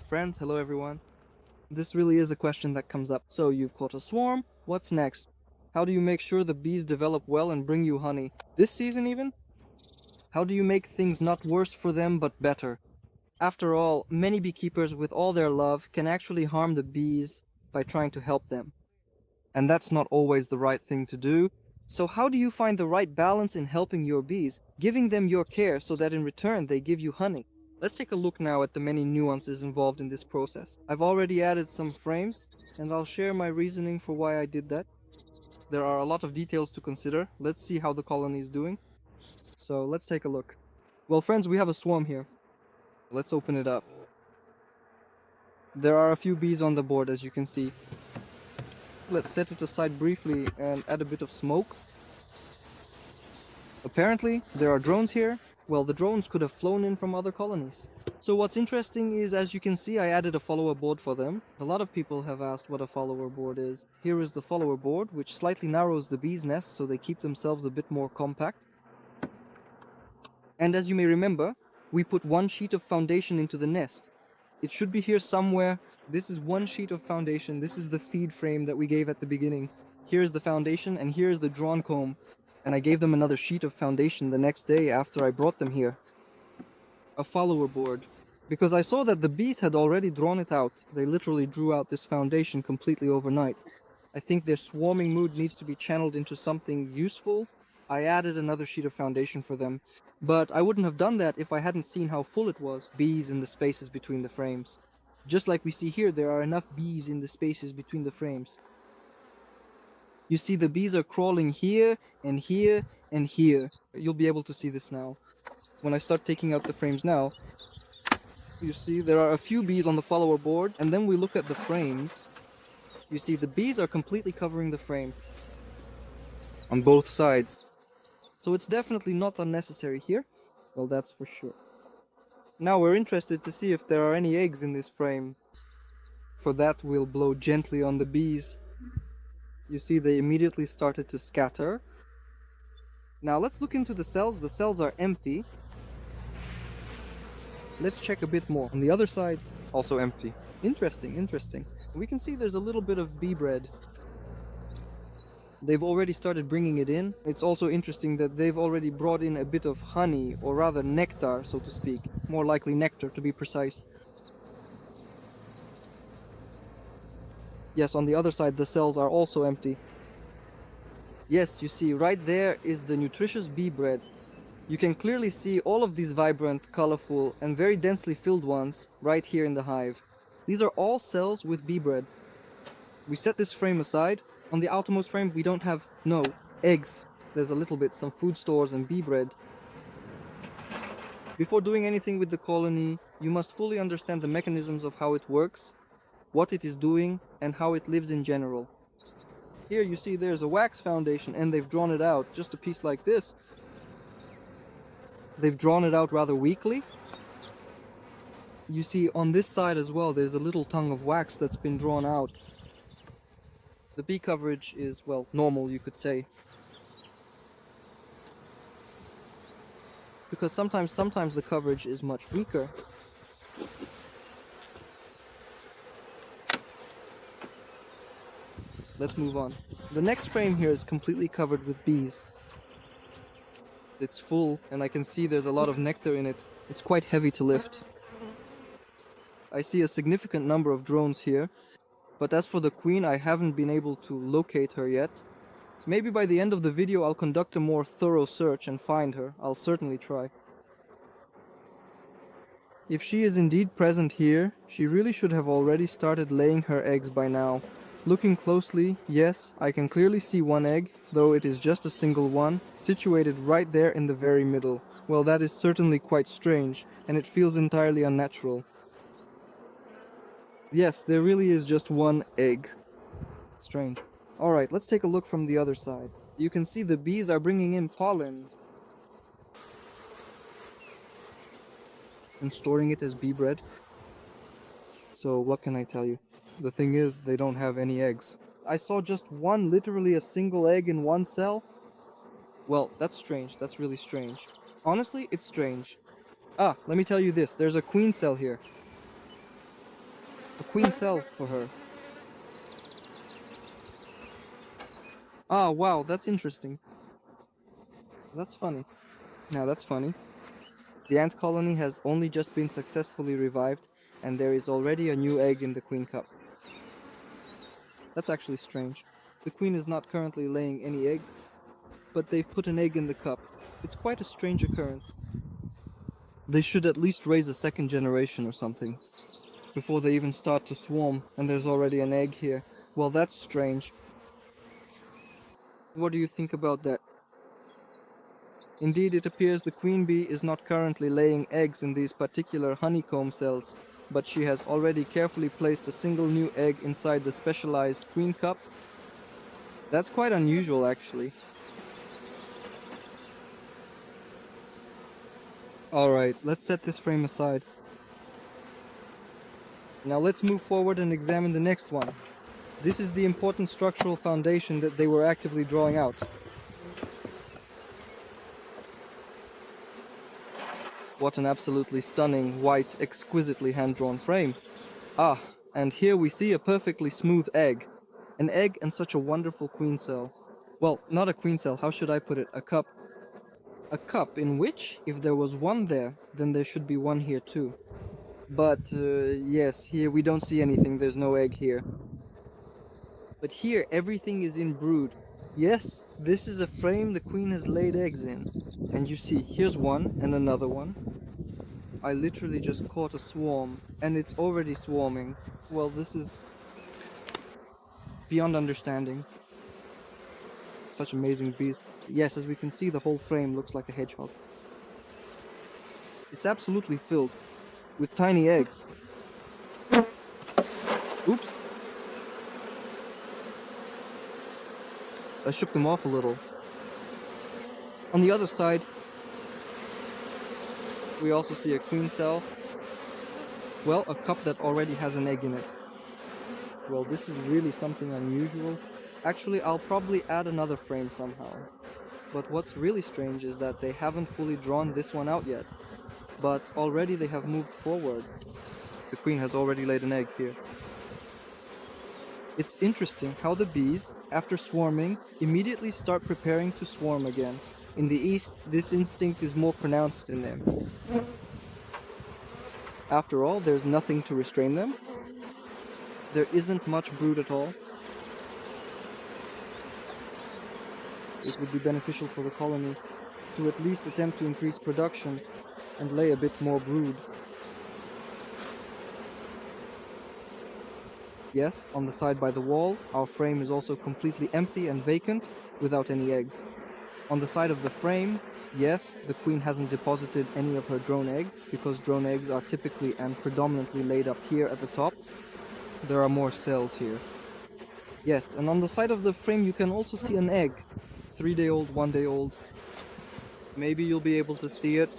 Friends, hello everyone. This really is a question that comes up. So you've caught a swarm, what's next? How do you make sure the bees develop well and bring you honey? This season even? How do you make things not worse for them but better? After all, many beekeepers with all their love can actually harm the bees by trying to help them. And that's not always the right thing to do. So how do you find the right balance in helping your bees, giving them your care so that in return they give you honey? Let's take a look now at the many nuances involved in this process. I've already added some frames, and I'll share my reasoning for why I did that. There are a lot of details to consider. Let's see how the colony is doing. So let's take a look. Well, friends, we have a swarm here. Let's open it up. There are a few bees on the board, as you can see. Let's set it aside briefly and add a bit of smoke. Apparently, there are drones here. Well, the drones could have flown in from other colonies. So what's interesting is, as you can see, I added a follower board for them. A lot of people have asked what a follower board is. Here is the follower board, which slightly narrows the bees' nest so they keep themselves a bit more compact. And as you may remember, we put one sheet of foundation into the nest. It should be here somewhere. This is one sheet of foundation. This is the feed frame that we gave at the beginning. Here is the foundation, and here is the drawn comb. And I gave them another sheet of foundation the next day after I brought them here. A follower board. Because I saw that the bees had already drawn it out. They literally drew out this foundation completely overnight. I think their swarming mood needs to be channeled into something useful. I added another sheet of foundation for them. But I wouldn't have done that if I hadn't seen how full it was. Bees in the spaces between the frames. Just like we see here, there are enough bees in the spaces between the frames. You see the bees are crawling here, and here, and here. You'll be able to see this now. When I start taking out the frames now, you see there are a few bees on the follower board, and then we look at the frames. You see the bees are completely covering the frame. On both sides. So it's definitely not unnecessary here. Well, that's for sure. Now we're interested to see if there are any eggs in this frame. For that, we'll blow gently on the bees. You see they immediately started to scatter. Now let's look into the cells. The cells are empty. Let's check a bit more. On the other side, also empty. Interesting. We can see there's a little bit of bee bread. They've already started bringing it in. It's also interesting that they've already brought in a bit of honey, or rather nectar, so to speak. More likely nectar, to be precise. Yes, on the other side, the cells are also empty. Yes, you see, right there is the nutritious bee bread. You can clearly see all of these vibrant, colorful, and very densely filled ones right here in the hive. These are all cells with bee bread. We set this frame aside. On the outermost frame, we don't have, eggs. There's a little bit, some food stores and bee bread. Before doing anything with the colony, you must fully understand the mechanisms of how it works, what it is doing, and how it lives in general. Here you see there's a wax foundation, and they've drawn it out, just a piece like this. They've drawn it out rather weakly. You see on this side as well, there's a little tongue of wax that's been drawn out. The bee coverage is, well, normal, you could say. Because sometimes the coverage is much weaker. Let's move on. The next frame here is completely covered with bees. It's full, and I can see there's a lot of nectar in it. It's quite heavy to lift. I see a significant number of drones here, but as for the queen, I haven't been able to locate her yet. Maybe by the end of the video I'll conduct a more thorough search and find her. I'll certainly try. If she is indeed present here, she really should have already started laying her eggs by now. Looking closely, yes, I can clearly see one egg, though it is just a single one, situated right there in the very middle. Well, that is certainly quite strange, and it feels entirely unnatural. Yes, there really is just one egg. Strange. Alright, let's take a look from the other side. You can see the bees are bringing in pollen and storing it as bee bread. So what can I tell you? The thing is, they don't have any eggs. I saw just one, literally a single egg in one cell. Well, that's strange. That's really strange. Honestly, it's strange. Let me tell you this. There's a queen cell here. A queen cell for her. Ah, wow, that's interesting. That's funny. Now that's funny. The ant colony has only just been successfully revived, and there is already a new egg in the queen cup. That's actually strange. The queen is not currently laying any eggs, but they've put an egg in the cup. It's quite a strange occurrence. They should at least raise a second generation or something, before they even start to swarm, and there's already an egg here. Well, that's strange. What do you think about that? Indeed, it appears the queen bee is not currently laying eggs in these particular honeycomb cells, but she has already carefully placed a single new egg inside the specialized queen cup. That's quite unusual, actually. Alright, let's set this frame aside. Now let's move forward and examine the next one. This is the important structural foundation that they were actively drawing out. What an absolutely stunning, white, exquisitely hand-drawn frame. Ah, and here we see a perfectly smooth egg. An egg and such a wonderful queen cell. Well, not a queen cell, how should I put it? A cup. A cup in which, if there was one there, then there should be one here too. But, yes, here we don't see anything, there's no egg here. But here, everything is in brood. Yes, this is a frame the queen has laid eggs in. And you see, here's one and another one. I literally just caught a swarm, and it's already swarming. Well, this is beyond understanding. Such amazing bees. Yes, as we can see, the whole frame looks like a hedgehog. It's absolutely filled with tiny eggs. Oops. I shook them off a little. On the other side, we also see a queen cell. Well, a cup that already has an egg in it. Well, this is really something unusual. Actually, I'll probably add another frame somehow. But what's really strange is that they haven't fully drawn this one out yet. But already they have moved forward. The queen has already laid an egg here. It's interesting how the bees, after swarming, immediately start preparing to swarm again. In the east, this instinct is more pronounced in them. After all, there's nothing to restrain them. There isn't much brood at all. It would be beneficial for the colony to at least attempt to increase production and lay a bit more brood. Yes, on the side by the wall, our frame is also completely empty and vacant, without any eggs. On the side of the frame, yes, the queen hasn't deposited any of her drone eggs, because drone eggs are typically and predominantly laid up here at the top. There are more cells here. Yes, and on the side of the frame you can also see an egg. 3-day-old, 1-day-old. Maybe you'll be able to see it.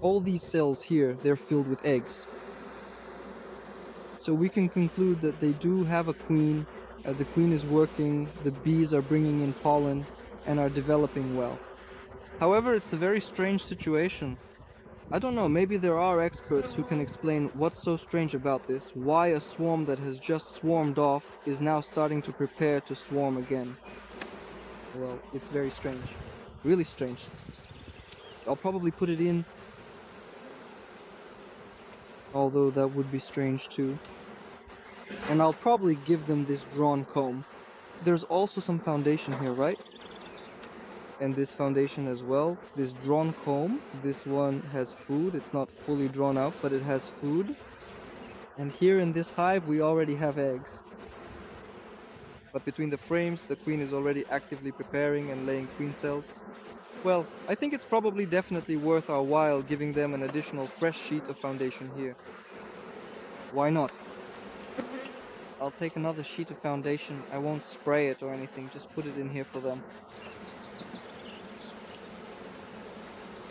All these cells here, they're filled with eggs. So we can conclude that they do have a queen, the queen is working, the bees are bringing in pollen, and are developing well. However, it's a very strange situation. I don't know, maybe there are experts who can explain what's so strange about this, why a swarm that has just swarmed off is now starting to prepare to swarm again. Well, it's very strange. Really strange. I'll probably put it in, although that would be strange too. And I'll probably give them this drawn comb. There's also some foundation here, right? And this foundation as well. This drawn comb. This one has food. It's not fully drawn out, but it has food. And here in this hive, we already have eggs. But between the frames, the queen is already actively preparing and laying queen cells. Well, I think it's probably definitely worth our while giving them an additional fresh sheet of foundation here. Why not? I'll take another sheet of foundation. I won't spray it or anything, just put it in here for them.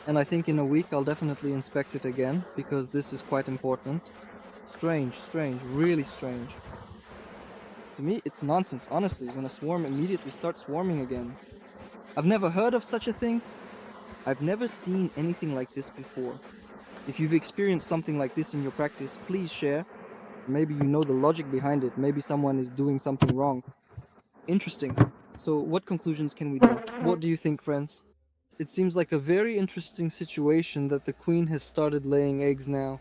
And I think in a week I'll definitely inspect it again, because this is quite important. Strange, really strange. To me, it's nonsense, honestly, when a swarm immediately starts swarming again. I've never heard of such a thing. I've never seen anything like this before. If you've experienced something like this in your practice, please share. Maybe you know the logic behind it. Maybe someone is doing something wrong. Interesting. So, what conclusions can we draw? What do you think, friends? It seems like a very interesting situation that the queen has started laying eggs now.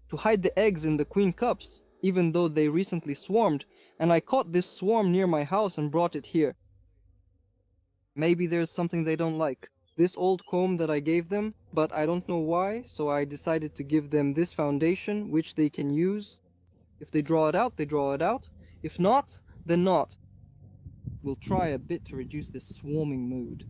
To hide the eggs in the queen cups, even though they recently swarmed, and I caught this swarm near my house and brought it here. Maybe there's something they don't like. This old comb that I gave them, but I don't know why, so I decided to give them this foundation, which they can use. If they draw it out, they draw it out. If not, then not. We'll try a bit to reduce this swarming mood.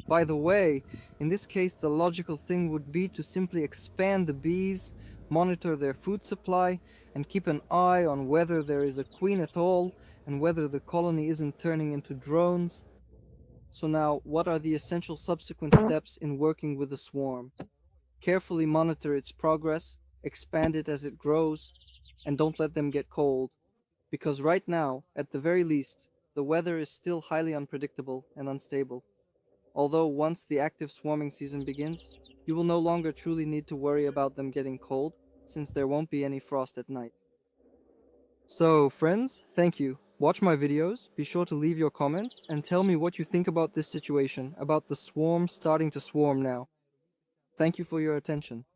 By the way, in this case the logical thing would be to simply expand the bees, monitor their food supply, and keep an eye on whether there is a queen at all and whether the colony isn't turning into drones. So now, what are the essential subsequent steps in working with the swarm? Carefully monitor its progress, expand it as it grows, and don't let them get cold. Because right now, at the very least, the weather is still highly unpredictable and unstable. Although once the active swarming season begins, you will no longer truly need to worry about them getting cold, since there won't be any frost at night. So, friends, thank you. Watch my videos, be sure to leave your comments, and tell me what you think about this situation, about the swarm starting to swarm now. Thank you for your attention.